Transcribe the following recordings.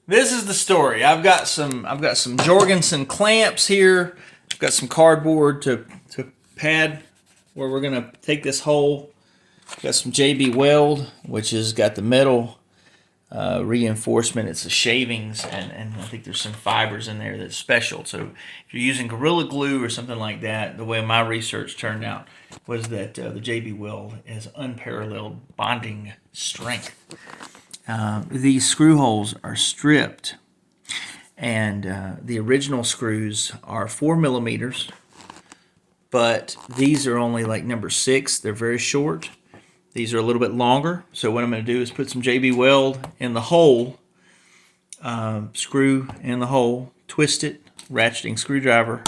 This is the story. I've got some Jorgensen clamps here. I've got some cardboard to pad where we're gonna take this hole. Got some JB Weld, which has got the metal reinforcement. It's the shavings, and I think there's some fibers in there that's special. So if you're using Gorilla Glue or something like that, the way my research turned out was that the JB Weld has unparalleled bonding strength. These screw holes are stripped, and the original screws are 4 millimeters, but these are only like number 6. They're very short. These are a little bit longer. So what I'm going to do is put some JB Weld in the hole, screw in the hole, twist it, ratcheting screwdriver,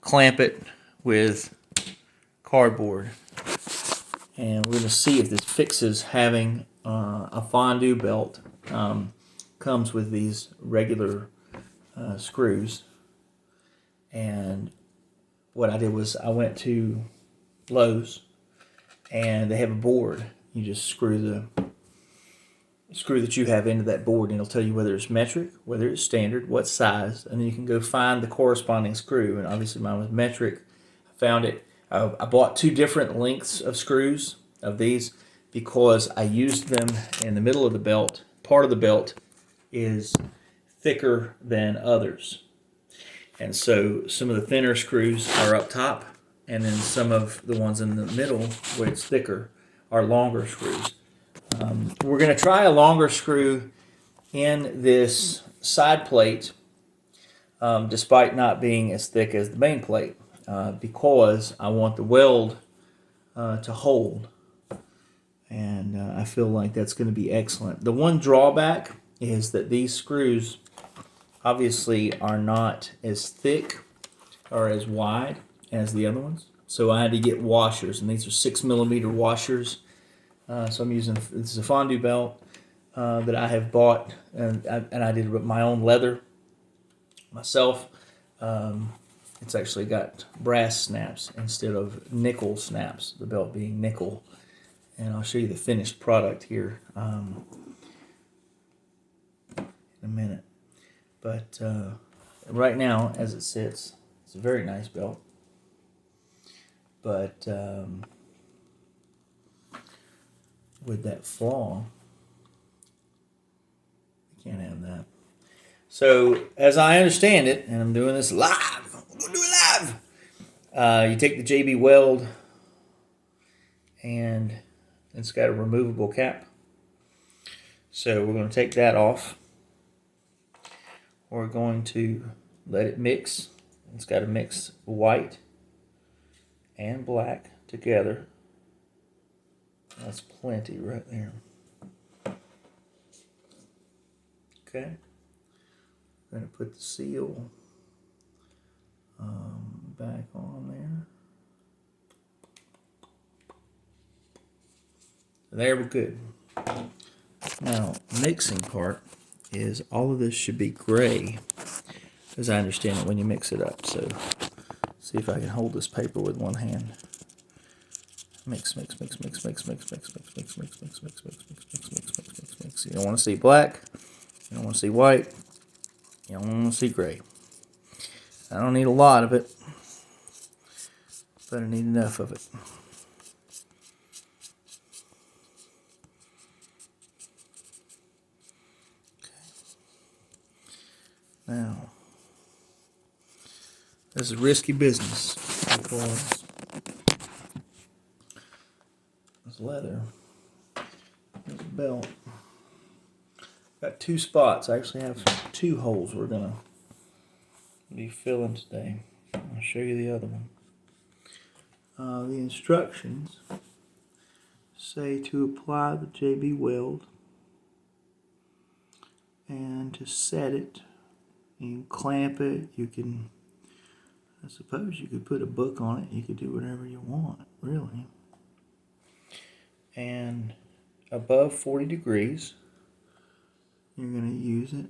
clamp it with cardboard. And we're going to see if this fixes having a FANDU belt. Comes with these regular screws. And what I did was I went to Lowe's, and they have a board. You just screw the screw that you have into that board, and it'll tell you whether it's metric, whether it's standard, what size, and then you can go find the corresponding screw. And obviously mine was metric. I found it. I bought 2 different lengths of screws of these because I used them in the middle of the belt. Part of the belt is thicker than others, and so some of the thinner screws are up top, and then some of the ones in the middle, where it's thicker, are longer screws. We're going to try a longer screw in this side plate, despite not being as thick as the main plate, because I want the weld to hold, and I feel like that's going to be excellent. The one drawback is that these screws obviously are not as thick or as wide as the other ones. So I had to get washers, and these are 6 millimeter washers. So I'm using, this is a FANDU belt that I have bought, and I did my own leather myself. It's actually got brass snaps instead of nickel snaps, the belt being nickel. And I'll show you the finished product here in a minute. But right now, as it sits, it's a very nice belt. But with that flaw, you can't have that. So, as I understand it, and I'm doing this live, I'm going to do it live. You take the JB Weld, and it's got a removable cap. So we're going to take that off. We're going to let it mix. It's got to mix white and black together. That's plenty right there. Okay. I'm going to put the seal back on there. There, we're good. Now, mixing part is all of this should be gray, as I understand it, when you mix it up. So, see if I can hold this paper with one hand. Mix, mix, mix, mix, mix, mix, mix, mix, mix, mix, mix, mix, mix, mix, mix, mix, mix, mix, mix. You don't want to see black. You don't want to see white. You don't want to see gray. I don't need a lot of it, but I need enough of it. Now, this is risky business because this leather, this belt, got 2 spots. I actually have 2 holes we're going to be filling today. I'll show you the other one. The instructions say to apply the JB Weld and to set it. You can clamp it. You can, I suppose you could put a book on it. You could do whatever you want, really. And above 40 degrees, you're going to use it.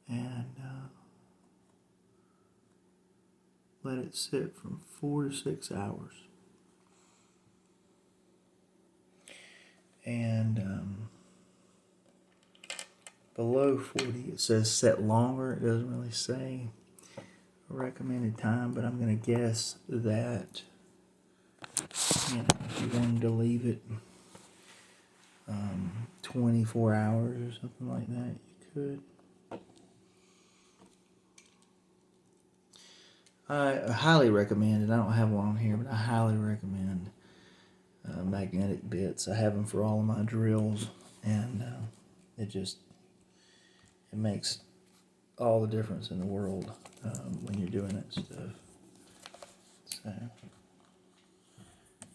And let it sit from 4 to 6 hours. And below 40. It says set longer. It doesn't really say a recommended time, but I'm going to guess that, you know, if you wanted to leave it 24 hours or something like that, you could. I highly recommend it. I don't have one on here, but I highly recommend magnetic bits. I have them for all of my drills, and it makes all the difference in the world when you're doing that stuff. So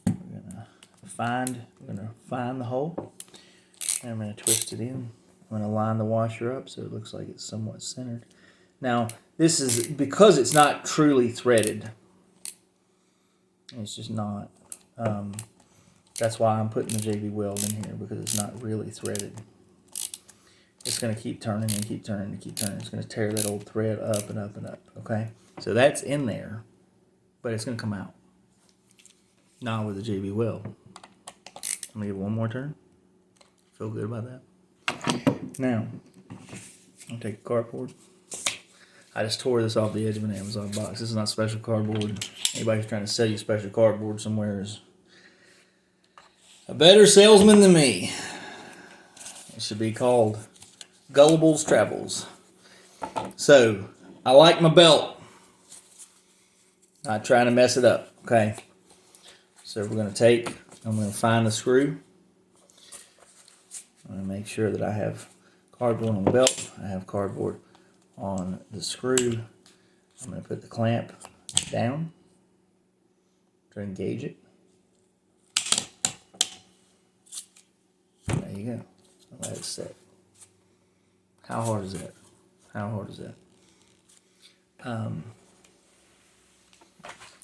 we're gonna find the hole, and I'm gonna twist it in. I'm gonna line the washer up so it looks like it's somewhat centered. Now, this is because it's not truly threaded. It's just not. That's why I'm putting the JB Weld in here, because it's not really threaded. It's going to keep turning and keep turning and keep turning. It's going to tear that old thread up and up and up. Okay? So that's in there, but it's going to come out. Not with the JB Weld. I'm going to give it one more turn. Feel good about that? Now, I'll take a cardboard. I just tore this off the edge of an Amazon box. This is not special cardboard. Anybody who's trying to sell you special cardboard somewhere is a better salesman than me. It should be called Gullible's Travels. So, I like my belt. Not trying to mess it up, okay? So I'm going to find the screw. I'm going to make sure that I have cardboard on the belt. I have cardboard on the screw. I'm going to put the clamp down to engage it. There you go. Let it set. How hard is that? How hard is that? I'm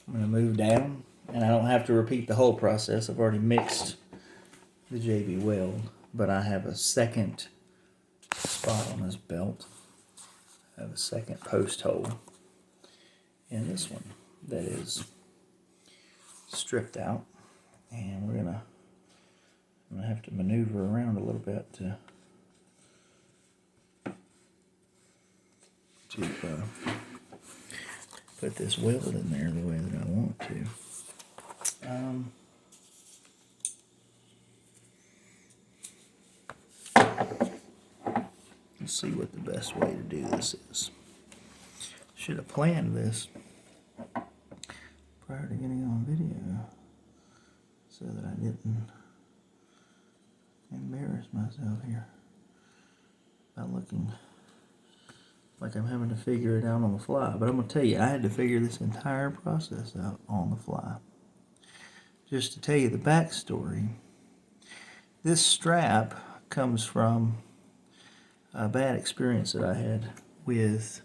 going to move down, and I don't have to repeat the whole process. I've already mixed the JB Weld, but I have a second spot on this belt. I have a second post hole in this one that is stripped out, and I'm gonna have to maneuver around a little bit to put this weld in there the way that I want to. Let's see what the best way to do this is. Should have planned this prior to getting on video so that I didn't embarrass myself here by looking like I'm having to figure it out on the fly. But I'm going to tell you, I had to figure this entire process out on the fly. Just to tell you the backstory, this strap comes from a bad experience that I had with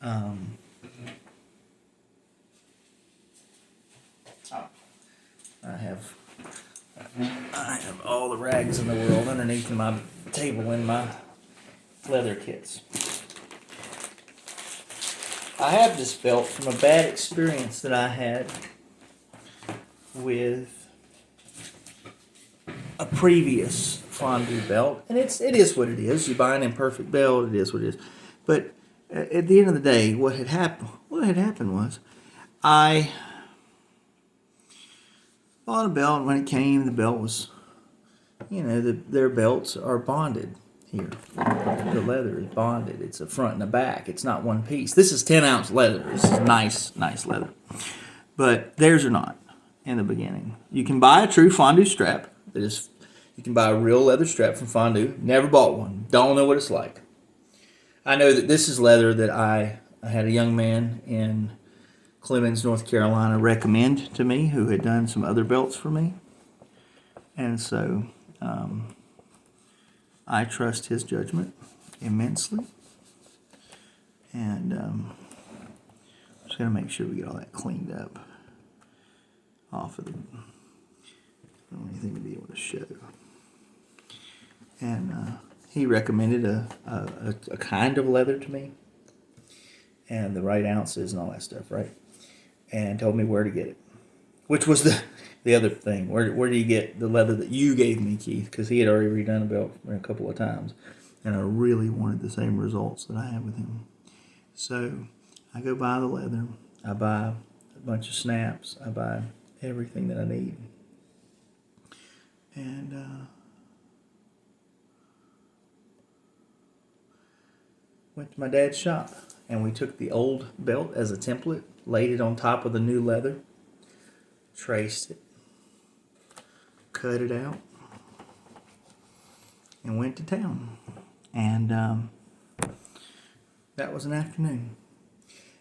I have all the rags in the world underneath my table in my leather kits. I have this belt from a bad experience that I had with a previous FANDU belt, and it is what it is. You buy an imperfect belt, it is what it is. But at the end of the day, what had happened was I bought a belt, and when it came, the belt was, their belts are bonded here. The leather is bonded. It's a front and a back. It's not one piece. This is 10-ounce leather. This is nice leather. But theirs are not in the beginning. You can buy a true FANDU strap. You can buy a real leather strap from FANDU. Never bought one. Don't know what it's like. I know that this is leather that I had a young man in Clemens, North Carolina recommend to me who had done some other belts for me. And so I trust his judgment immensely. And I'm just going to make sure we get all that cleaned up off of them. I don't want anything to be able to show. And he recommended a kind of leather to me, and the right ounces and all that stuff, right? And told me where to get it, which was the other thing. Where do you get the leather that you gave me, Keith? Because he had already redone the belt a couple of times. and I really wanted the same results that I had with him. So I go buy the leather, I buy a bunch of snaps, I buy everything that I need. And went to my dad's shop, and we took the old belt as a template, laid it on top of the new leather, traced it, cut it out, and went to town. And that was an afternoon.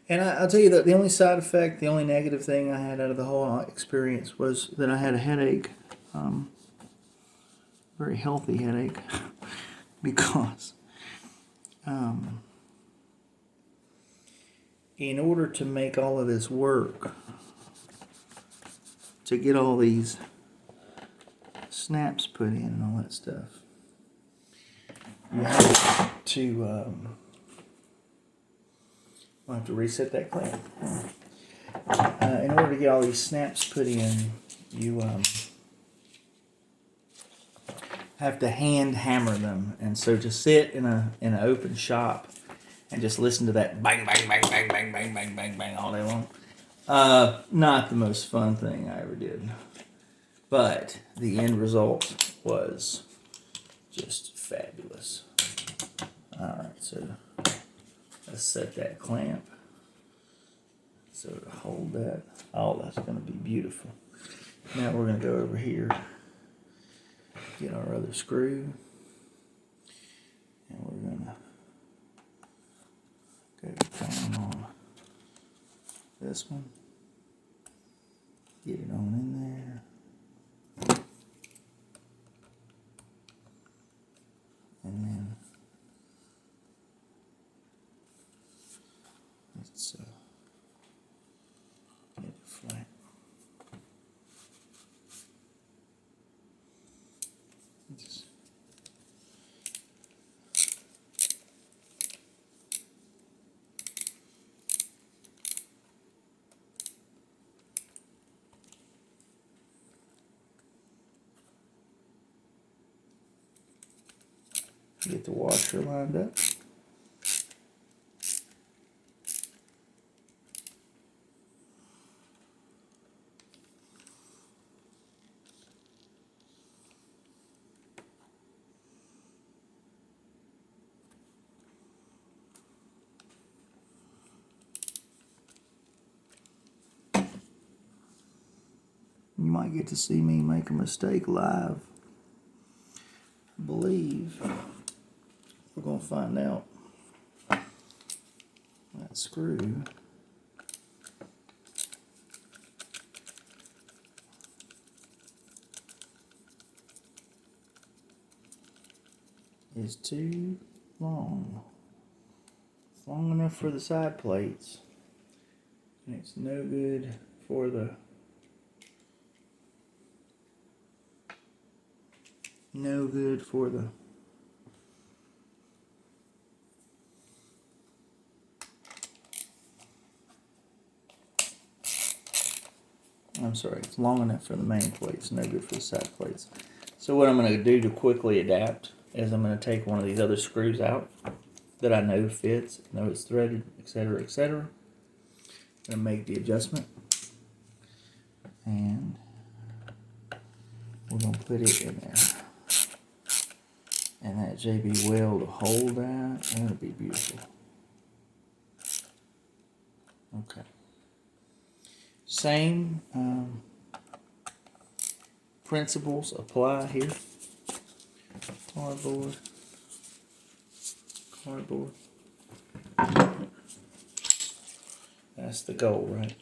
And I'll tell you that the only side effect, the only negative thing I had out of the whole experience was that I had a headache, very healthy headache, because in order to make all of this work, to get all these snaps put in and all that stuff, you have to I'll have to reset that clamp. In order to get all these snaps put in, you have to hand hammer them, and so to sit in an open shop and just listen to that bang bang bang bang bang bang bang bang bang all day long, not the most fun thing I ever did. But the end result was just fabulous. All right, so let's set that clamp so to hold that. Oh, that's going to be beautiful. Now we're going to go over here, get our other screw, and we're going to go down on this one, get it on in there, and then let's get it flat. Just get the washer lined up. You might get to see me make a mistake live. I believe we're going to find out. That screw is too long. It's long enough for the side plates, and it's no good for the I'm sorry, it's long enough for the main plates, no good for the side plates. So what I'm going to do to quickly adapt is I'm going to take one of these other screws out that I know fits, know it's threaded, etc., etc. I'm going to make the adjustment, and we're going to put it in there. And that JB Weld will hold that. That'll be beautiful. Okay. Same principles apply here. Cardboard. That's the goal, right?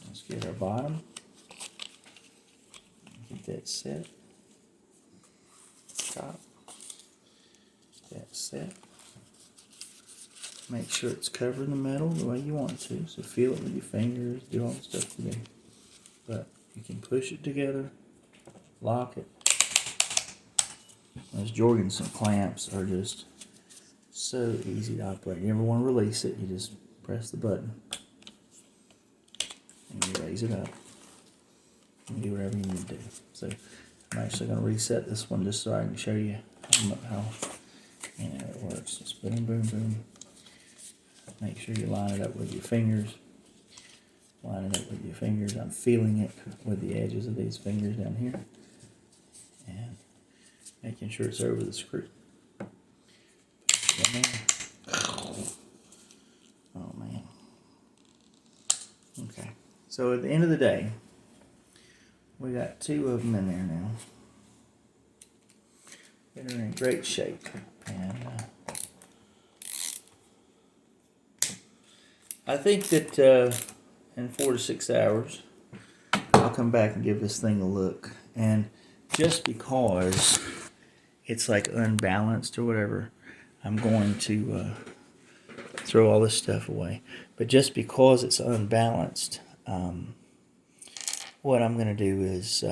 Let's get our bottom. Get that set. Top. That set. Make sure it's covering the metal the way you want it to. So feel it with your fingers, do all the stuff you do. But you can push it together, lock it. Those Jorgensen clamps are just so easy to operate. You never want to release it, you just press the button and you raise it up and do whatever you need to do. So I'm actually going to reset this one just so I can show you how it works. Just boom, boom, boom. Make sure you line it up with your fingers. Line it up with your fingers. I'm feeling it with the edges of these fingers down here. And making sure it's over the screw. Oh man. Okay. So at the end of the day, we got 2 of them in there now. They're in great shape. And I think that in 4 to 6 hours, I'll come back and give this thing a look. And just because it's like unbalanced or whatever, I'm going to throw all this stuff away. But just because it's unbalanced, what I'm going to do is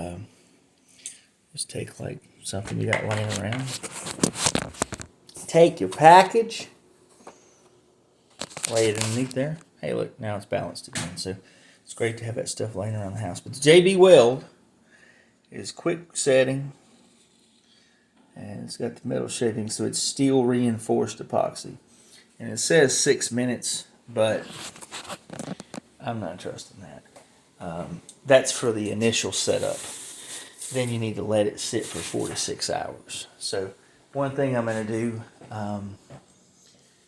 just take like something you got laying around. Take your package, lay it underneath there. Hey, look, now it's balanced again. So it's great to have that stuff laying around the house. But the JB Weld is quick setting, and it's got the metal shaping, so it's steel reinforced epoxy. And it says 6 minutes, but I'm not trusting that. That's for the initial setup. Then you need to let it sit for 4 to 6 hours. So one thing I'm going to do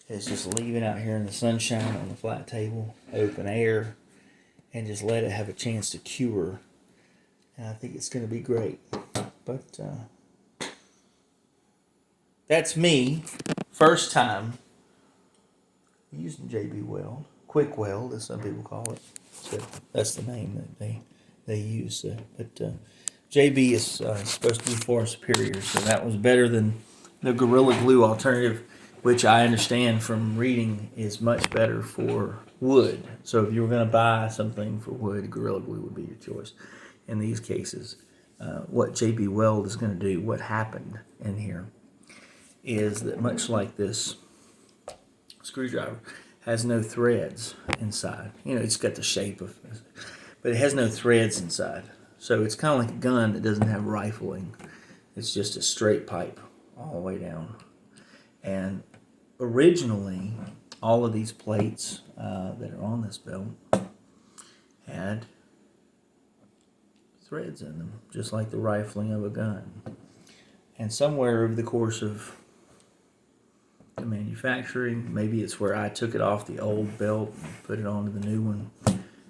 is just leave it out here in the sunshine on the flat table, open air, and just let it have a chance to cure. And I think it's going to be great. But that's me, first time using JB Weld, quick weld as some people call it. So that's the name that they use. But JB is supposed to be far superior, so that was better than the Gorilla Glue alternative, which I understand from reading is much better for wood. So if you were going to buy something for wood, Gorilla Glue would be your choice. In these cases, what JB Weld is going to do, what happened in here, is that much like this screwdriver, has no threads inside. You know, it's got the shape of, but it has no threads inside. So it's kind of like a gun that doesn't have rifling. It's just a straight pipe all the way down. And originally, all of these plates that are on this belt had threads in them, just like the rifling of a gun. And somewhere over the course of the manufacturing, maybe it's where I took it off the old belt and put it onto the new one,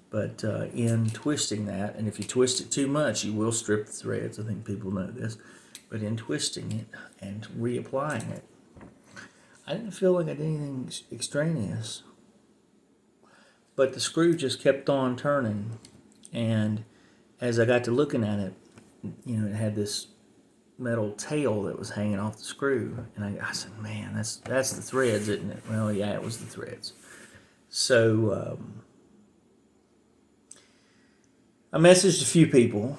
but in twisting that, and if you twist it too much, you will strip the threads. I think people know this. But in twisting it and reapplying it, I didn't feel like I did anything extraneous. But the screw just kept on turning, and as I got to looking at it, you know, it had this metal tail that was hanging off the screw, and I said, man, that's the threads, isn't it? Well, yeah, it was the threads. So I messaged a few people,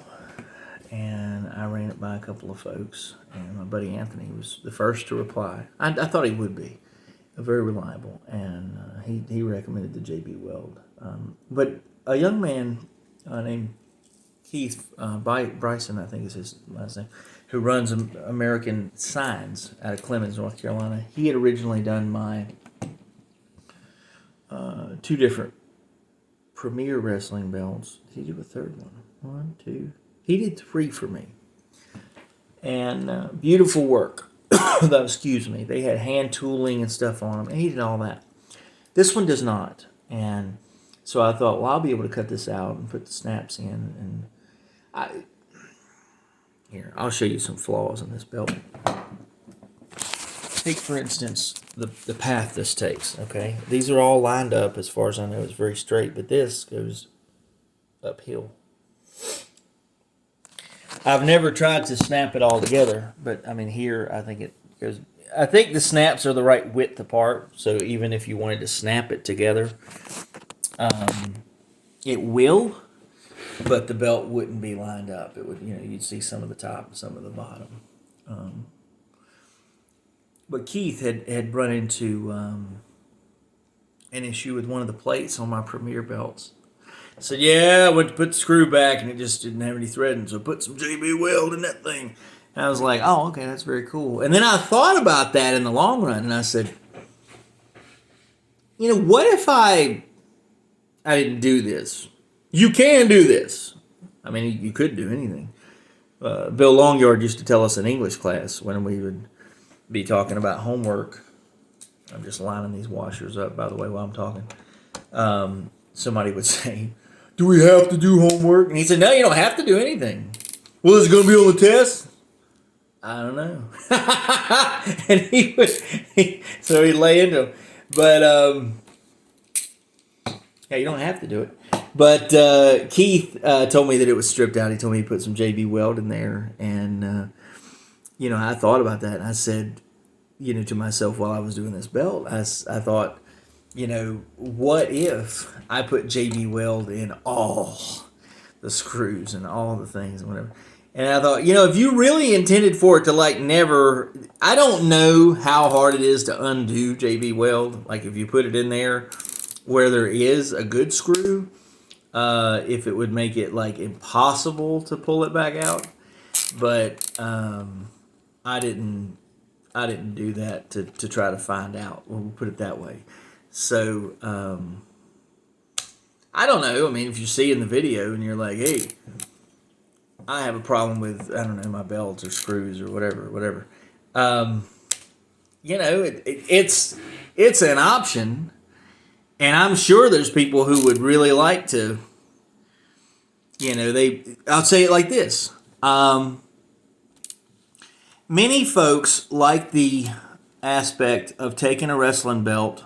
and I ran it by a couple of folks, and my buddy Anthony was the first to reply. I thought he would be very reliable, and he recommended the JB Weld. But a young man named Keith Bryson, I think is his last name, who runs American Signs out of Clemens, North Carolina. He had originally done my 2 different Premier Wrestling belts. Did he do a third one? 1, 2. He did 3 for me. And beautiful work. Excuse me. They had hand tooling and stuff on them. And he did all that. This one does not. And so I thought, well, I'll be able to cut this out and put the snaps in. And here, I'll show you some flaws in this belt. Take, for instance, the path this takes, okay? These are all lined up, as far as I know. It's very straight, but this goes uphill. I've never tried to snap it all together, but, I mean, here, I think it goes... I think the snaps are the right width apart, so even if you wanted to snap it together, it will, but the belt wouldn't be lined up. It would, you know, you'd see some of the top and some of the bottom. But Keith had run into an issue with one of the plates on my Premier belts. Said, yeah, I went to put the screw back and it just didn't have any threading, so put some JB Weld in that thing. And I was like, oh, okay, that's very cool. And then I thought about that in the long run, and I said, what if I didn't do this? You can do this. I mean, you could do anything. Bill Longyard used to tell us in English class when we would be talking about homework. I'm just lining these washers up, by the way, while I'm talking. Somebody would say, do we have to do homework? And he said, no, you don't have to do anything. Well, is it going to be on the test? I don't know. And so he'd lay into him. But, yeah, you don't have to do it. But Keith told me that it was stripped out. He told me he put some JB Weld in there. And, I thought about that. And I said, to myself while I was doing this belt, I thought, what if I put JB Weld in all the screws and all the things and whatever. And I thought, if you really intended for it to never, I don't know how hard it is to undo JB Weld. Like if you put it in there where there is a good screw, if it would make it impossible to pull it back out. But I didn't do that to try to find out. We'll put it that way. So I don't know. I mean, if you see in the video and you're like, hey, I have a problem with, I don't know, my belts or screws or whatever. It's an option. And I'm sure there's people who would really like to, I'll say it like this. Many folks like the aspect of taking a wrestling belt,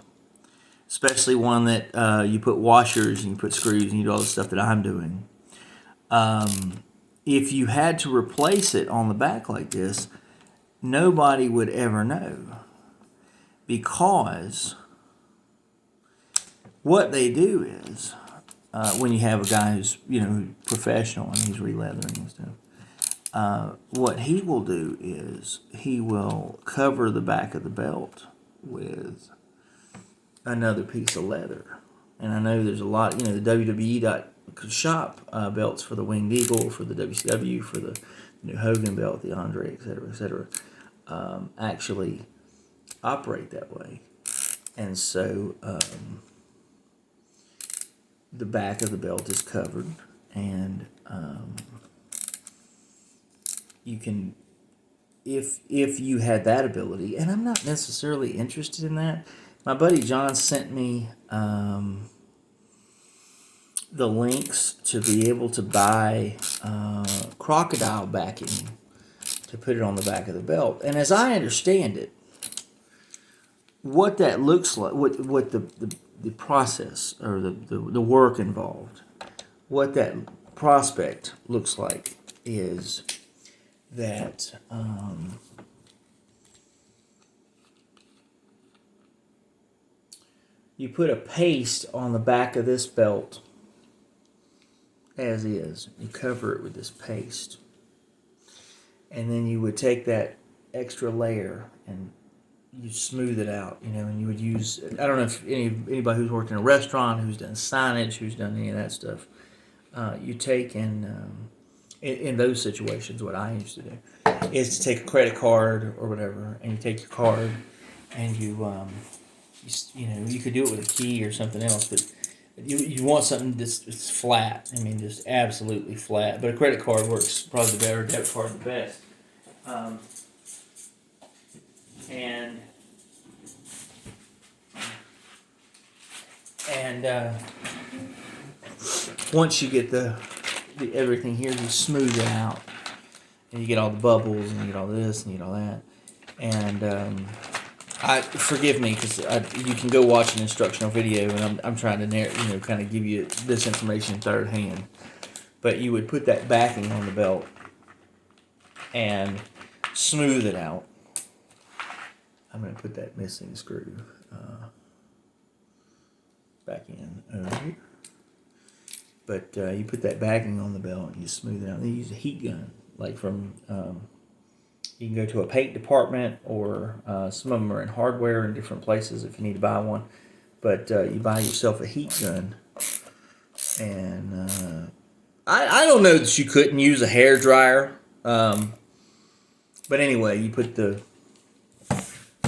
especially one that you put washers and you put screws and you do all the stuff that I'm doing. If you had to replace it on the back like this, nobody would ever know. Because what they do is, when you have a guy who's, professional and he's re-leathering and stuff, what he will do is he will cover the back of the belt with another piece of leather. And I know there's a lot, the WWE.shop belts for the Winged Eagle, for the WCW, for the new Hogan belt, the Andre, etc., actually operate that way. And so the back of the belt is covered, and you can, if you had that ability, and I'm not necessarily interested in that. My buddy John sent me the links to be able to buy crocodile backing to put it on the back of the belt. And as I understand it, what that looks like, what the process or the work involved, what that prospect looks like is that you put a paste on the back of this belt as is. You cover it with this paste. And then you would take that extra layer and you smooth it out, and you would use, I don't know if anybody who's worked in a restaurant, who's done signage, who's done any of that stuff, you take and in those situations, what I used to do is to take a credit card or whatever, and you take your card and you could do it with a key or something else, but you want something that's flat. I mean, just absolutely flat. But a credit card works probably better, debit card the best. And once you get the everything here, you smooth it out, and you get all the bubbles, and you get all this, and you get all that. And forgive me because you can go watch an instructional video, and I'm trying to kind of give you this information third hand. But you would put that backing on the belt and smooth it out. I'm going to put that missing screw back in over here. But you put that backing on the belt and you smooth it out. And you use a heat gun, like from you can go to a paint department, or some of them are in hardware in different places if you need to buy one. But you buy yourself a heat gun, and I don't know that you couldn't use a hair dryer. But anyway, you put the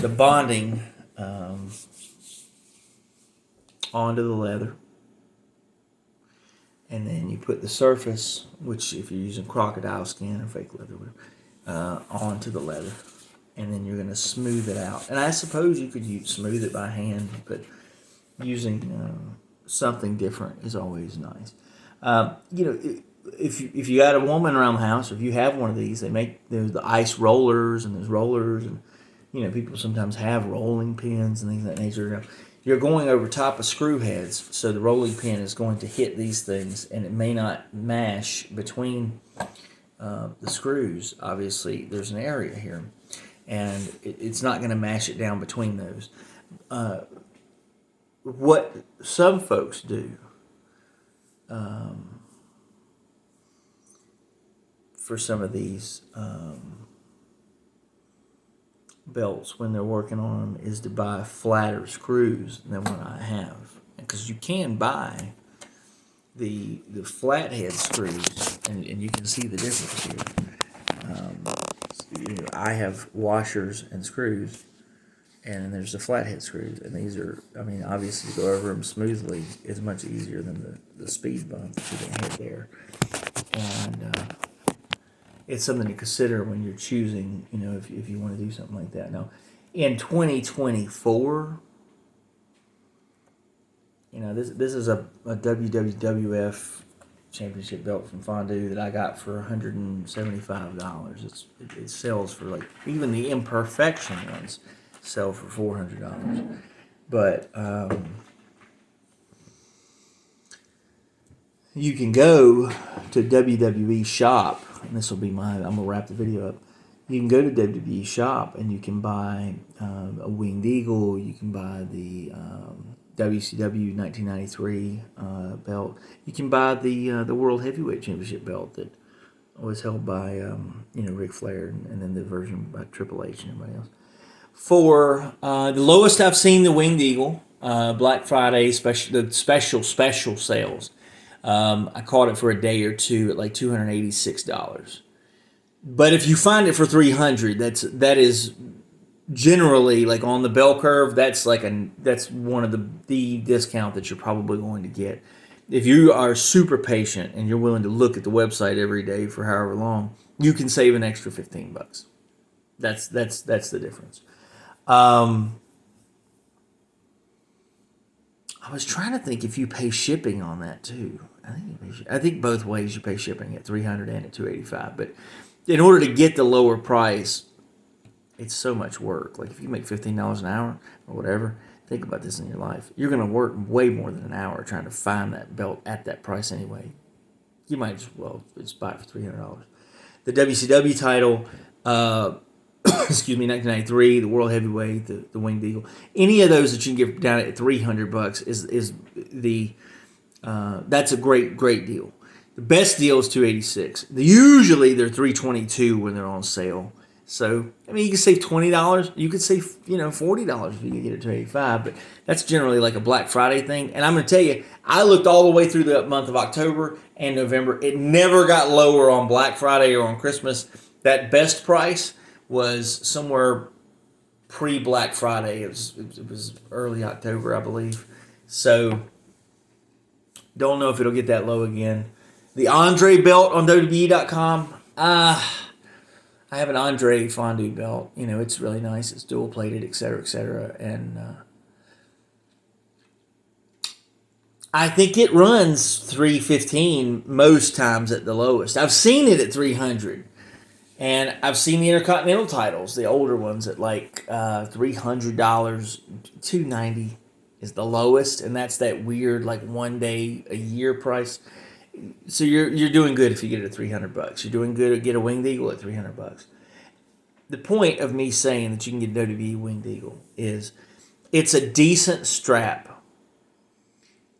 bonding onto the leather, and then you put the surface, which if you're using crocodile skin or fake leather, onto the leather, and then you're going to smooth it out. And I suppose you could smooth it by hand, but using something different is always nice. If you got a woman around the house, or if you have one of these, there's the ice rollers, and there's rollers, and people sometimes have rolling pins and things of that nature. You're going over top of screw heads, so the rolling pin is going to hit these things, and it may not mash between the screws. Obviously, there's an area here, and it's not going to mash it down between those. What some folks do for some of these belts when they're working on them is to buy flatter screws than what I have, because you can buy the flathead screws, and you can see the difference here. I have washers and screws, and then there's the flathead screws, and these are, obviously to go over them smoothly is much easier than the speed bump that you can hit there. And it's something to consider when you're choosing, if you want to do something like that. Now, in 2024, this is a WWF championship belt from FANDU that I got for $175. It sells for even the imperfection ones sell for $400. But you can go to WWE Shop, and this will be I'm going to wrap the video up. You can go to WWE Shop, and you can buy a Winged Eagle. You can buy the WCW 1993 belt. You can buy the World Heavyweight Championship belt that was held by Ric Flair, and then the version by Triple H and everybody else. For the lowest I've seen the Winged Eagle, Black Friday the special sales. I caught it for a day or two at $286. But if you find it for $300, that is generally on the bell curve. That's one of the discount that you're probably going to get. If you are super patient and you're willing to look at the website every day for however long, you can save an extra $15. That's the difference. I was trying to think if you pay shipping on that too. I think both ways you pay shipping, at $300 and at $285. But in order to get the lower price, it's so much work. If you make $15 an hour or whatever, think about this in your life. You're going to work way more than an hour trying to find that belt at that price anyway. You might just buy it for $300. The WCW title, 1993, the World Heavyweight, the Winged Eagle, any of those that you can get down at $300 is that's a great deal. The best deal is $286. Usually they're $322 when they're on sale. So you can save $20. You could save $40 if you can get it to $285. But that's generally a Black Friday thing. And I'm going to tell you, I looked all the way through the month of October and November. It never got lower on Black Friday or on Christmas. That best price was somewhere pre-Black Friday. It was early October, I believe. So don't know if it'll get that low again. The Andre belt on WWE.com. I have an Andre FANDU belt. It's really nice. It's dual plated, etc., etc. And I think it runs $315 most times at the lowest. I've seen it at $300. And I've seen the Intercontinental titles, the older ones, at $300, $290 is the lowest, and that's that weird 1 day a year price. So you're doing good if you get it at $300. You're doing good to get a Winged Eagle at $300. The point of me saying that you can get a WWE Winged Eagle is it's a decent strap.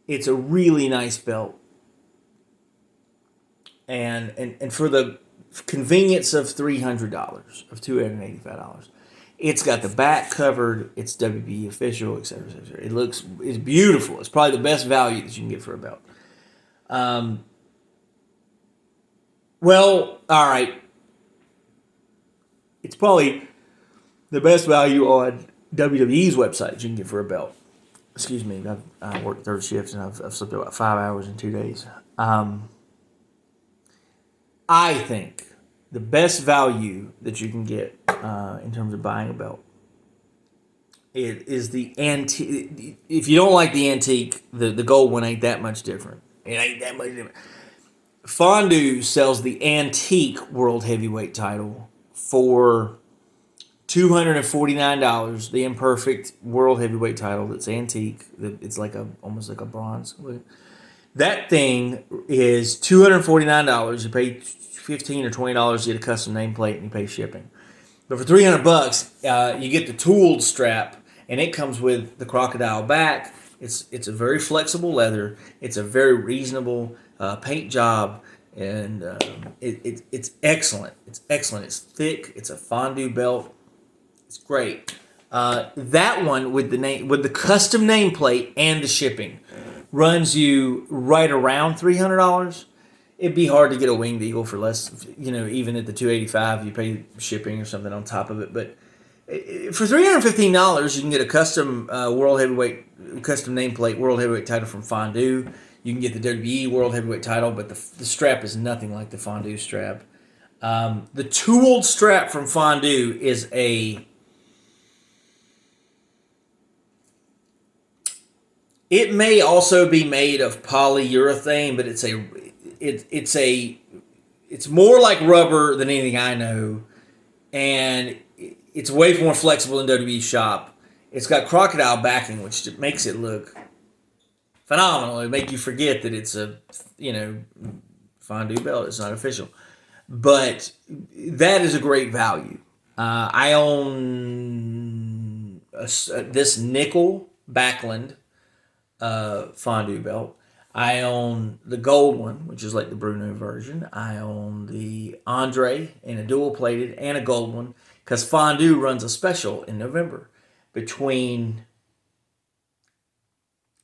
It's a really nice belt, and for the convenience of $300, of $285. It's got the back covered. It's WB official, etc., etc. It's beautiful. It's probably the best value that you can get for a belt. Well, all right. It's probably the best value on WWE's website you can get for a belt. Excuse me, I worked third shift and I've slept about 5 hours in 2 days. I think the best value that you can get in terms of buying a belt is the antique. If you don't like the antique, the gold one ain't that much different. It ain't that much different. FANDU sells the antique World Heavyweight title for $249. The imperfect World Heavyweight title that's antique. It's like almost like a bronze. That thing is $249. You pay $15 or $20 to get a custom nameplate and you pay shipping. But for $300, you get the tooled strap, and it comes with the crocodile back. It's a very flexible leather. It's a very reasonable paint job, and it's excellent. It's excellent. It's thick. It's a FANDU belt. It's great. That one with the custom nameplate and the shipping runs you right around $300. It'd be hard to get a winged eagle for less, even at the $285, you pay shipping or something on top of it. But for $315, you can get a custom World Heavyweight, custom nameplate World Heavyweight title from FANDU. You can get the WWE World Heavyweight title, but the strap is nothing like the FANDU strap. The tooled strap from FANDU is it may also be made of polyurethane, but it's more like rubber than anything I know, and it's way more flexible than WWE shop. It's got crocodile backing, which makes it look phenomenal. It make you forget that it's a FANDU belt. It's not official, but that is a great value. I own this nickel Backland FANDU belt. I own the gold one, which is like the Bruno version. I own the Andre in a dual plated and a gold one, because FANDU runs a special in November between.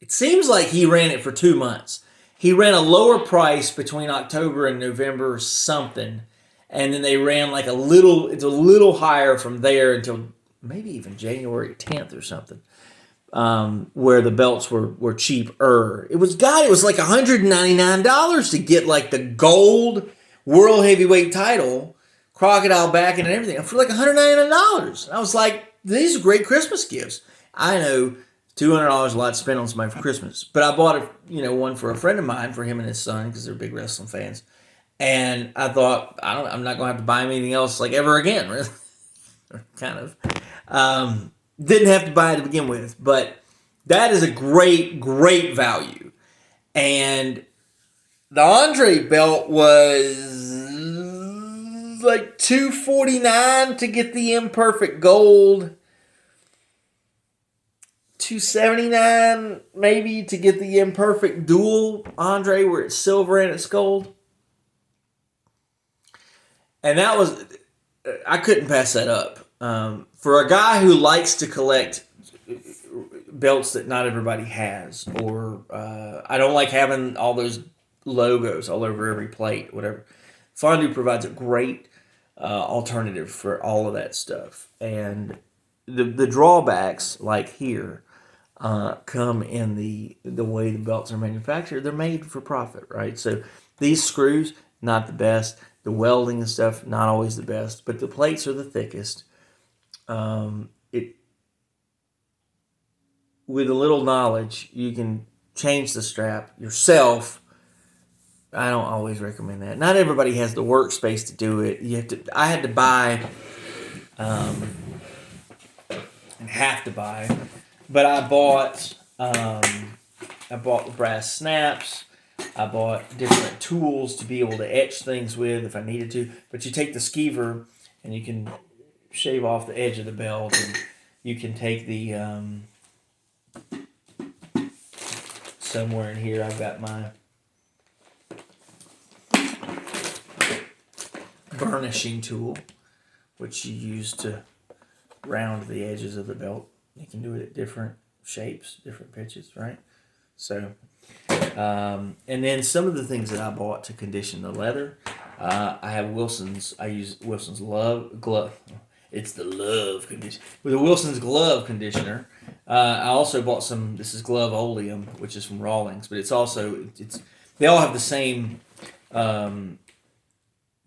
It seems like he ran it for 2 months. He ran a lower price between October and November something, and then they ran like it's a little higher from there until maybe even January 10th or something. Where the belts were cheaper. It was like $199 to get like the gold World Heavyweight title, crocodile backing and everything for like $199. I was like, these are great Christmas gifts. I know $200 a lot to spend on somebody for Christmas, but I bought one for a friend of mine, for him and his son, because they're big wrestling fans. And I thought, I'm not going to have to buy him anything else like ever again, really. Kind of. Didn't have to buy it to begin with, but that is a great, great value. And the Andre belt was like $249 to get the imperfect gold, $279 maybe to get the imperfect dual Andre where it's silver and it's gold. And I couldn't pass that up. For a guy who likes to collect belts that not everybody has, or I don't like having all those logos all over every plate, whatever, FANDU provides a great alternative for all of that stuff. And the drawbacks, like here, come in the way the belts are manufactured. They're made for profit, right? So these screws, not the best. The welding and stuff, not always the best, but the plates are the thickest. With a little knowledge, you can change the strap yourself. I don't always recommend that. Not everybody has the workspace to do it. I had to buy, and have to buy, but I bought the brass snaps. I bought different tools to be able to etch things with if I needed to. But you take the skeever and you can shave off the edge of the belt, and you can take the somewhere in here I've got my burnishing tool, which you use to round the edges of the belt. You can do it at different shapes, different pitches, right? So, and then some of the things that I bought to condition the leather, I have Wilson's. I use Wilson's glove. It's the love conditioner. With the Wilson's glove conditioner. I also bought some. This is Glove Oleum, which is from Rawlings, but it's also they all have the same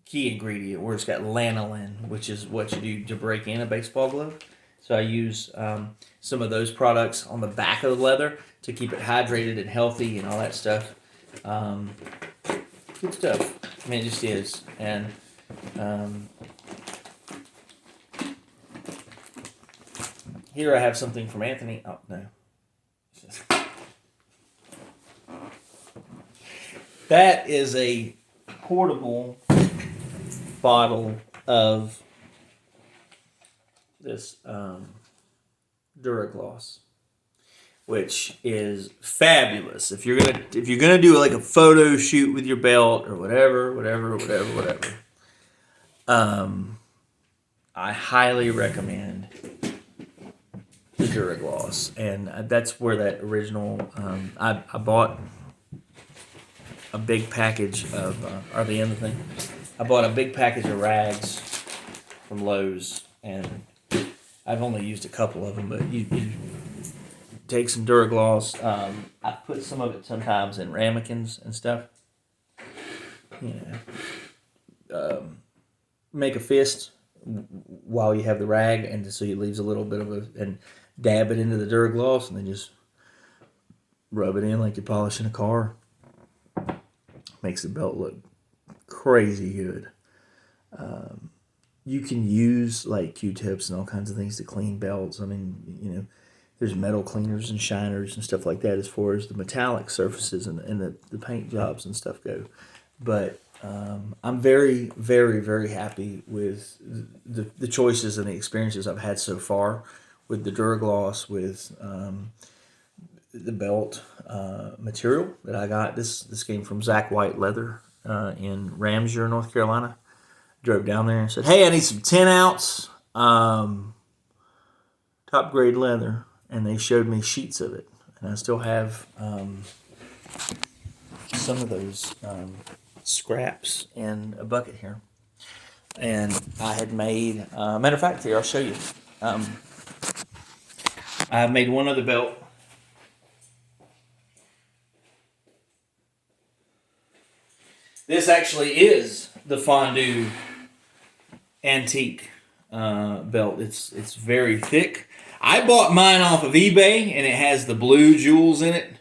key ingredient where it's got lanolin, which is what you do to break in a baseball glove. So I use some of those products on the back of the leather to keep it hydrated and healthy and all that stuff. Good stuff. I mean, it just is. And here I have something from Anthony. Oh, no. That is a portable bottle of this Duragloss, which is fabulous. If you're gonna do like a photo shoot with your belt or whatever, I highly recommend the Duragloss, and that's where that original. I bought a big package of. Are they in the thing? I bought a big package of rags from Lowe's, and I've only used a couple of them, but you take some Duragloss. I put some of it sometimes in ramekins and stuff. Make a fist while you have the rag, and so it leaves a little bit of and dab it into the Duragloss, and then just rub it in like you're polishing a car. Makes the belt look crazy good. You can use like Q-tips and all kinds of things to clean belts. I mean, there's metal cleaners and shiners and stuff like that as far as the metallic surfaces and the paint jobs and stuff go. But I'm very, very, very happy with the choices and the experiences I've had so far with the Duragloss, with the belt material that I got. This came from Zach White Leather in Ramseur, North Carolina. Drove down there and said, "Hey, I need some 10-ounce top grade leather," and they showed me sheets of it, and I still have some of those scraps in a bucket here. And I had made, matter of fact, here I'll show you. I made one other belt. This actually is the FANDU antique belt. It's very thick. I bought mine off of eBay, and it has the blue jewels in it,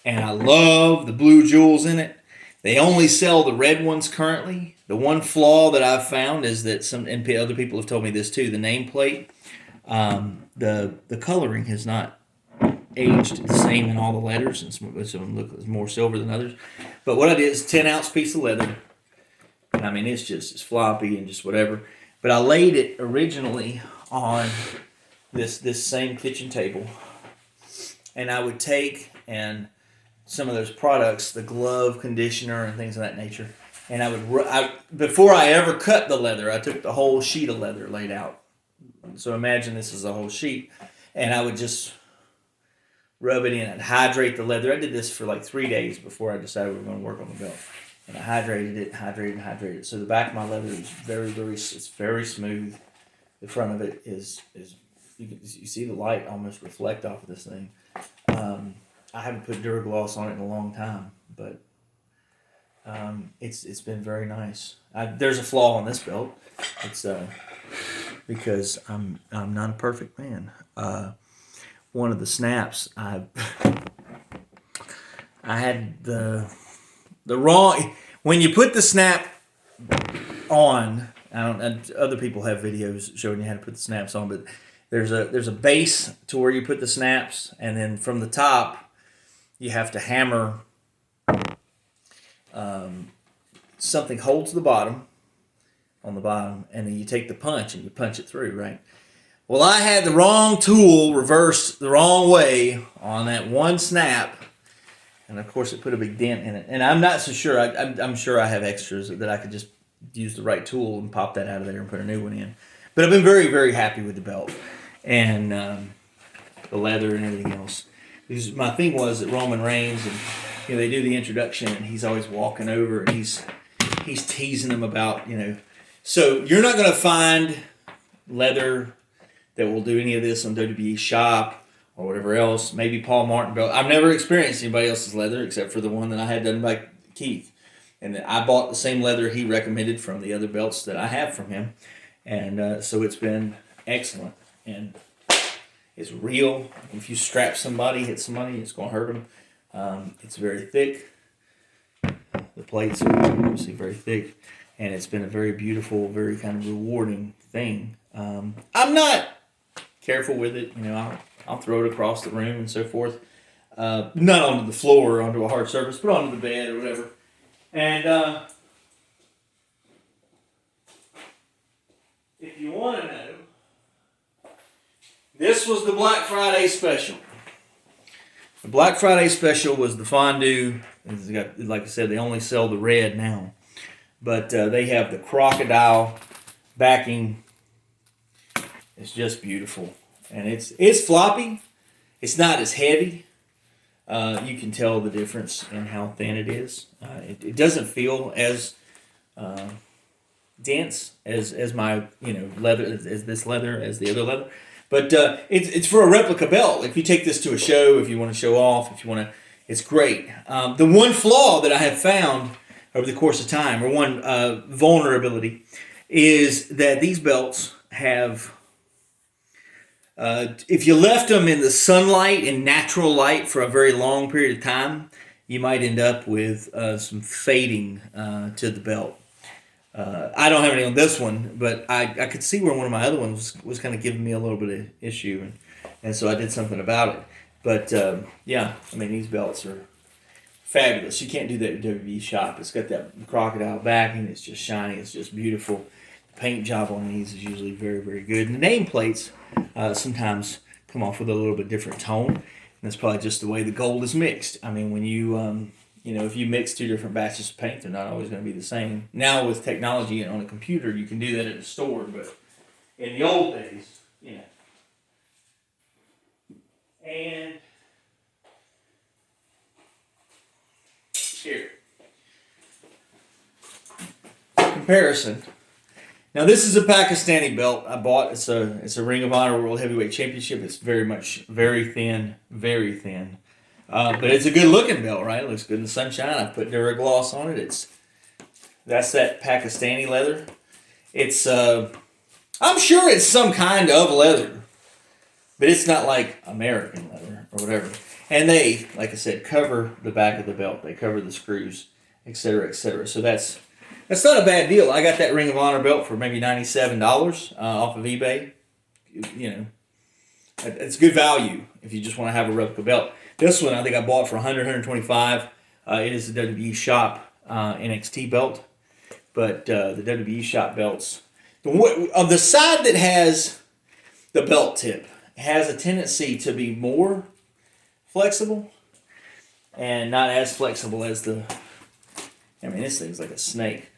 and I love the blue jewels in it. They only sell the red ones currently. The one flaw that I've found is that and other people have told me this too, the nameplate, the coloring has not aged the same in all the letters, and some of them look more silver than others. But what I did is 10-ounce piece of leather. I mean, it's floppy and just whatever. But I laid it originally on this same kitchen table, and I would take and some of those products, the glove conditioner and things of that nature, and before I ever cut the leather, I took the whole sheet of leather laid out. So imagine this is a whole sheet, and I would just rub it in and hydrate the leather. I did this for like 3 days before I decided we were going to work on the belt. And I hydrated it. So the back of my leather is it's very smooth. The front of it is you see the light almost reflect off of this thing. I haven't put Duragloss on it in a long time, but it's been very nice. There's a flaw on this belt. It's because I'm not a perfect man. One of the snaps I had the wrong. When you put the snap on, other people have videos showing you how to put the snaps on, but there's a base to where you put the snaps, and then from the top you have to hammer something holds the bottom on the bottom, and then you take the punch and you punch it through, right? Well, I had the wrong tool reversed the wrong way on that one snap, and of course it put a big dent in it. And I'm not so sure. I'm sure I have extras that I could just use the right tool and pop that out of there and put a new one in. But I've been very, very happy with the belt and the leather and everything else. Because my thing was that Roman Reigns, and they do the introduction, and he's always walking over and he's teasing them about, So you're not going to find leather that will do any of this on WWE Shop or whatever else. Maybe Paul Martin belt. I've never experienced anybody else's leather except for the one that I had done by Keith. And I bought the same leather he recommended from the other belts that I have from him. And so it's been excellent. And it's real. If you strap somebody, hit somebody, it's going to hurt them. It's very thick. The plates are obviously very thick. And it's been a very beautiful, very kind of rewarding thing. I'm not careful with it. You know, I'll throw it across the room and so forth. Not onto the floor or onto a hard surface, but onto the bed or whatever. And if you want to know, this was the Black Friday special. The Black Friday special was the FANDU. It's got, like I said, they only sell the red now. But they have the crocodile backing. It's just beautiful. And it's floppy. It's not as heavy. You can tell the difference in how thin it is. It doesn't feel as dense as my leather, as this leather, as the other leather. But it's for a replica belt. If you take this to a show, if you want to show off, if you want to, it's great. The one flaw that I have found over the course of time, or one vulnerability, is that these belts have, if you left them in the sunlight, in natural light for a very long period of time, you might end up with some fading to the belt. I don't have any on this one, but I could see where one of my other ones was kind of giving me a little bit of issue, and so I did something about it. But yeah, I mean, these belts are fabulous. You can't do that at WWE Shop. It's got that crocodile backing. It's just shiny. It's just beautiful. The paint job on these is usually very, very good. And the nameplates sometimes come off with a little bit different tone. And that's probably just the way the gold is mixed. I mean, when you if you mix two different batches of paint, they're not always going to be the same. Now with technology and on a computer, you can do that at a store. But in the old days, and here, comparison. Now this is a Pakistani belt I bought. It's a Ring of Honor World Heavyweight Championship. It's very thin. But it's a good looking belt, right? It looks good in the sunshine. I put Duragloss on it. That's that Pakistani leather. It's I'm sure it's some kind of leather, but it's not like American leather or whatever. And they, like I said, cover the back of the belt. They cover the screws, etc., etc. So that's not a bad deal. I got that Ring of Honor belt for maybe $97 off of eBay. It's good value if you just want to have a replica belt. This one I think I bought for $100, $125. It is the WWE Shop NXT belt. But the WWE Shop belts, on the side that has the belt tip, has a tendency to be more flexible and not as flexible as this thing's like a snake.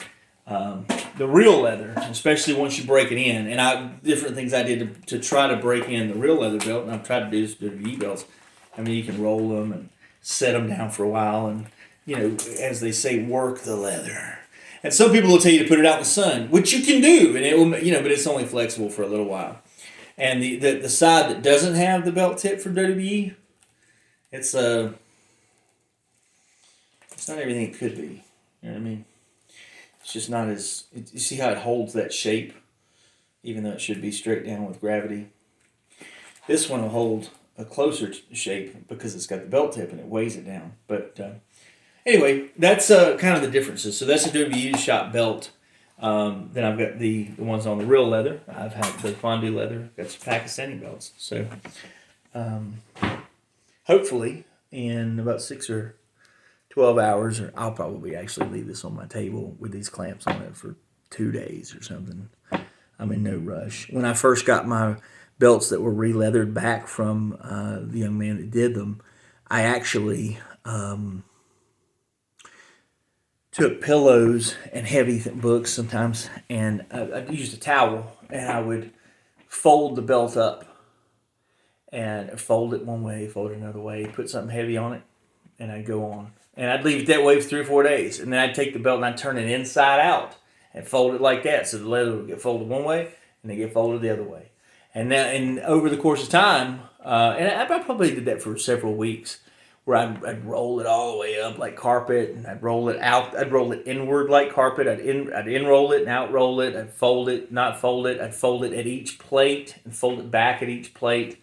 The real leather, especially once you break it in, and different things I did to try to break in the real leather belt, and I've tried to do this with WWE belts. I mean, you can roll them and set them down for a while and, as they say, work the leather. And some people will tell you to put it out in the sun, which you can do, and it will, but it's only flexible for a little while. And the side that doesn't have the belt tip for WWE, it's not everything it could be. You know what I mean? It's just not as... You see how it holds that shape, even though it should be straight down with gravity? This one will hold a closer shape because it's got the belt tip and it weighs it down. But anyway, that's kind of the differences. So that's a WWE Shop belt. Then I've got the ones on the real leather. I've had the FANDU leather. Got some Pakistani belts. So hopefully in about 6 or 12 hours, or I'll probably actually leave this on my table with these clamps on it for 2 days or something. I'm in no rush. When I first got my belts that were re-leathered back from the young man that did them, I actually took pillows and heavy books sometimes, and I used a towel, and I would fold the belt up and fold it one way, fold it another way, put something heavy on it, and I'd go on. And I'd leave it that way for 3 or 4 days, and then I'd take the belt and I'd turn it inside out and fold it like that, so the leather would get folded one way, and they get folded the other way. And now, and over the course of time, and I probably did that for several weeks, where I'd roll it all the way up like carpet, and I'd roll it out. I'd roll it inward like carpet. I'd in-roll it and out-roll it. I'd fold it, not fold it. I'd fold it at each plate and fold it back at each plate,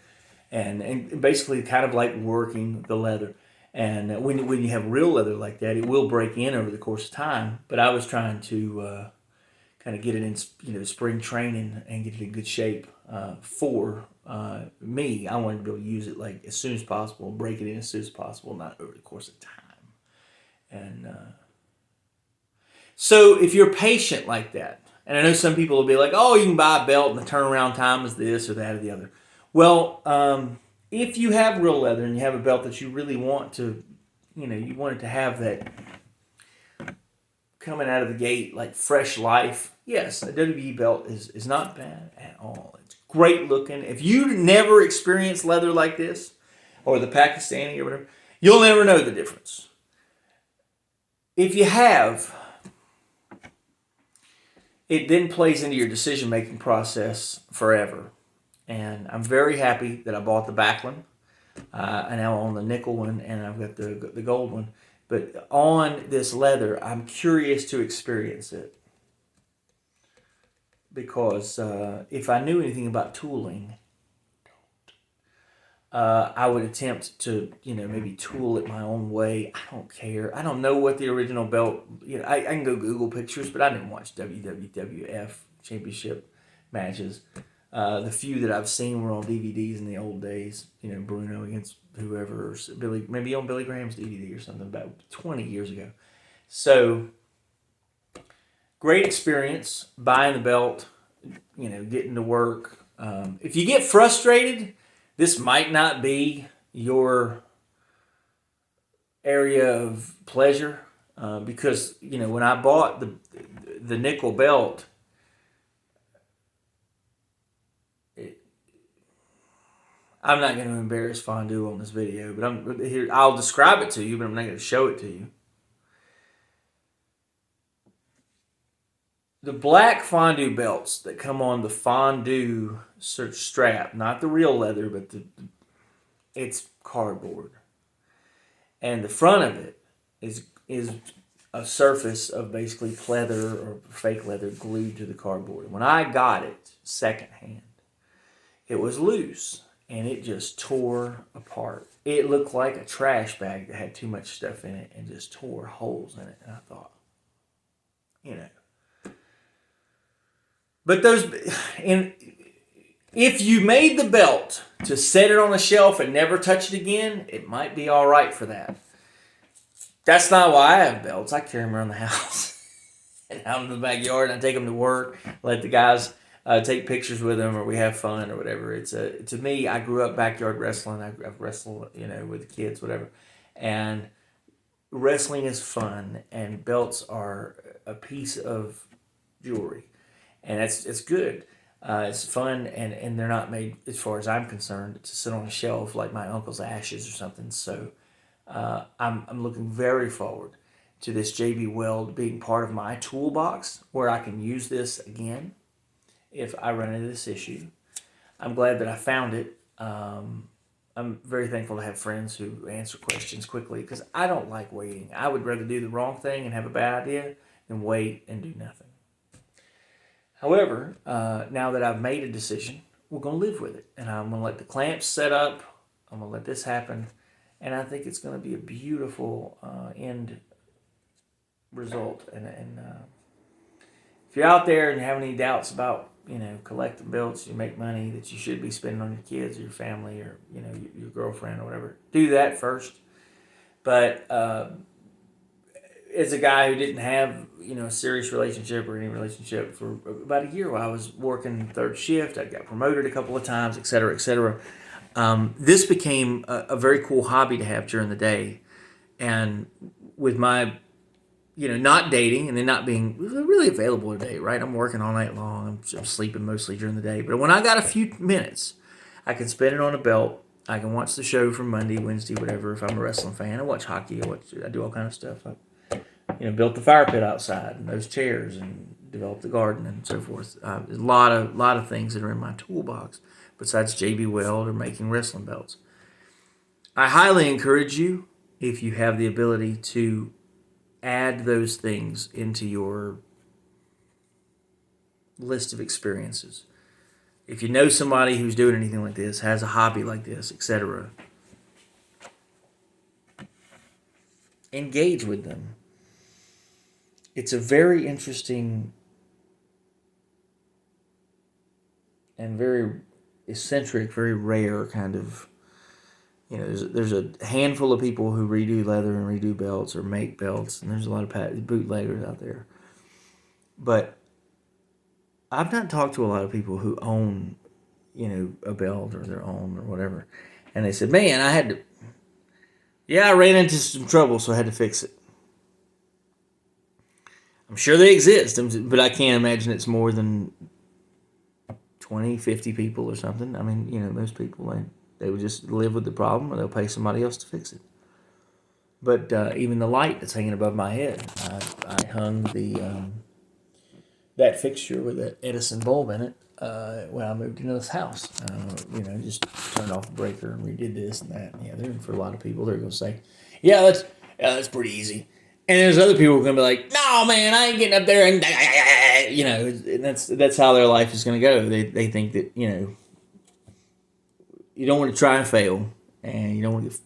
and basically kind of like working the leather. And when you have real leather like that, it will break in over the course of time. But I was trying to kind of get it in, spring training and get it in good shape for me. I wanted to be able to use it like as soon as possible, break it in as soon as possible, not over the course of time. And so if you're patient like that, and I know some people will be like, oh, you can buy a belt and the turnaround time is this or that or the other. Well, if you have real leather and you have a belt that you really want to, you want it to have that coming out of the gate like fresh life, yes, a WWE belt is not bad at all. It's great looking. If you never experienced leather like this, or the Pakistani or whatever, you'll never know the difference. If you have, it then plays into your decision-making process forever. And I'm very happy that I bought the back one. I now own the nickel one, and I've got the gold one. But on this leather, I'm curious to experience it. Because if I knew anything about tooling, I would attempt to, maybe tool it my own way. I don't care. I don't know what the original belt, I can go Google pictures, but I didn't watch WWF championship matches. The few that I've seen were on DVDs in the old days. Bruno against whoever, or maybe on Billy Graham's DVD or something about 20 years ago. So, great experience buying the belt, getting to work. If you get frustrated, this might not be your area of pleasure because, when I bought the nickel belt, I'm not going to embarrass FANDU on this video, but I'll describe it to you, but I'm not going to show it to you. The black FANDU belts that come on the FANDU strap, not the real leather, but it's cardboard. And the front of it is a surface of basically pleather or fake leather glued to the cardboard. When I got it secondhand, it was loose. And it just tore apart. It looked like a trash bag that had too much stuff in it and just tore holes in it. And I thought, But if you made the belt to set it on a shelf and never touch it again, it might be all right for that. That's not why I have belts. I carry them around the house and out in the backyard, and I take them to work, let the guys take pictures with them, or we have fun, or whatever. To me, I grew up backyard wrestling. I've wrestled, with the kids, whatever. And wrestling is fun, and belts are a piece of jewelry, and it's good. It's fun, and they're not made, as far as I'm concerned, to sit on a shelf like my uncle's ashes or something. So I'm looking very forward to this JB Weld being part of my toolbox, where I can use this again if I run into this issue. I'm glad that I found it. I'm very thankful to have friends who answer questions quickly, because I don't like waiting. I would rather do the wrong thing and have a bad idea than wait and do nothing. However, now that I've made a decision, we're going to live with it. And I'm going to let the clamps set up. I'm going to let this happen. And I think it's going to be a beautiful end result. And if you're out there and you have any doubts about collecting belts, you make money that you should be spending on your kids or your family or, your girlfriend or whatever, do that first. But as a guy who didn't have, a serious relationship or any relationship for about a year while I was working third shift, I got promoted a couple of times, et cetera, et cetera. This became a very cool hobby to have during the day. And with my not dating and then not being really available today, right? I'm working all night long. I'm sleeping mostly during the day. But when I got a few minutes, I can spend it on a belt. I can watch the show from Monday, Wednesday, whatever. If I'm a wrestling fan, I watch hockey. I do all kind of stuff. I, built the fire pit outside and those chairs and develop the garden and so forth. There's a lot of things that are in my toolbox besides JB Weld or making wrestling belts. I highly encourage you, if you have the ability, to add those things into your list of experiences. If you know somebody who's doing anything like this, has a hobby like this, etc., engage with them. It's a very interesting and very eccentric, very rare kind of, there's a handful of people who redo leather and redo belts or make belts, and there's a lot of bootleggers out there. But I've not talked to a lot of people who own, a belt or their own or whatever. And they said, man, I ran into some trouble, so I had to fix it. I'm sure they exist, but I can't imagine it's more than 20, 50 people or something. I mean, most people, they would just live with the problem, or they'll pay somebody else to fix it. But even the light that's hanging above my head, I hung that fixture with that Edison bulb in it when I moved into this house. Just turned off the breaker and redid this and that. And for a lot of people, they're going to say, that's pretty easy. And there's other people who are going to be like, no, man, I ain't getting up there. And, and that's how their life is going to go. They think that, you don't want to try and fail, and you don't want to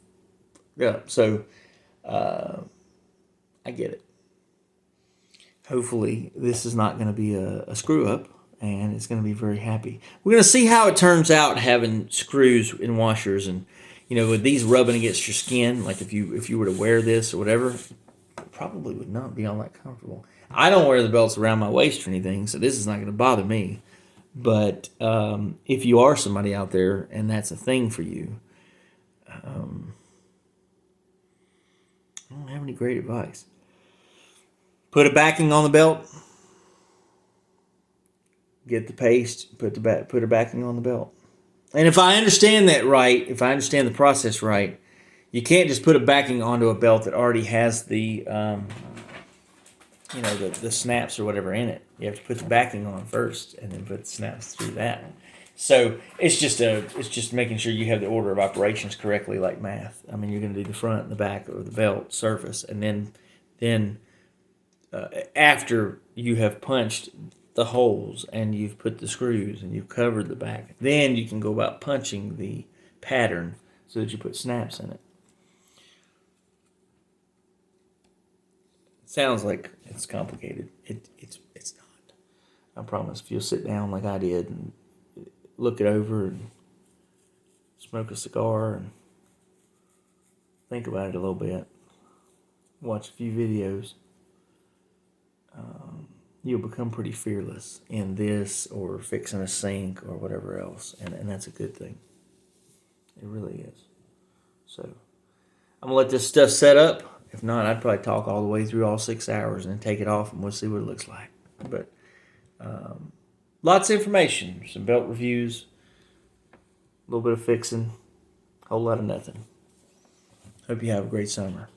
get up. So I get it. Hopefully, this is not going to be a screw-up, and it's going to be very happy. We're going to see how it turns out having screws and washers, and, with these rubbing against your skin, like if you were to wear this or whatever, it probably would not be all that comfortable. I don't wear the belts around my waist or anything, so this is not going to bother me. But if you are somebody out there and that's a thing for you, I don't have any great advice. Put a backing on the belt. Get the paste. Put a backing on the belt. And if I understand that right, if I understand the process right, you can't just put a backing onto a belt that already has the the snaps or whatever in it. You have to put the backing on first, and then put the snaps through that. So it's just making sure you have the order of operations correctly, like math. I mean, you're going to do the front and the back of the belt surface, and then after you have punched the holes and you've put the screws and you've covered the back, then you can go about punching the pattern so that you put snaps in it. Sounds like it's complicated. It's not. I promise. If you'll sit down like I did and look it over and smoke a cigar and think about it a little bit, watch a few videos, you'll become pretty fearless in this or fixing a sink or whatever else, and that's a good thing. It really is. So I'm gonna let this stuff set up. If not, I'd probably talk all the way through all 6 hours and then take it off, and we'll see what it looks like. But lots of information, some belt reviews, a little bit of fixing, a whole lot of nothing. Hope you have a great summer.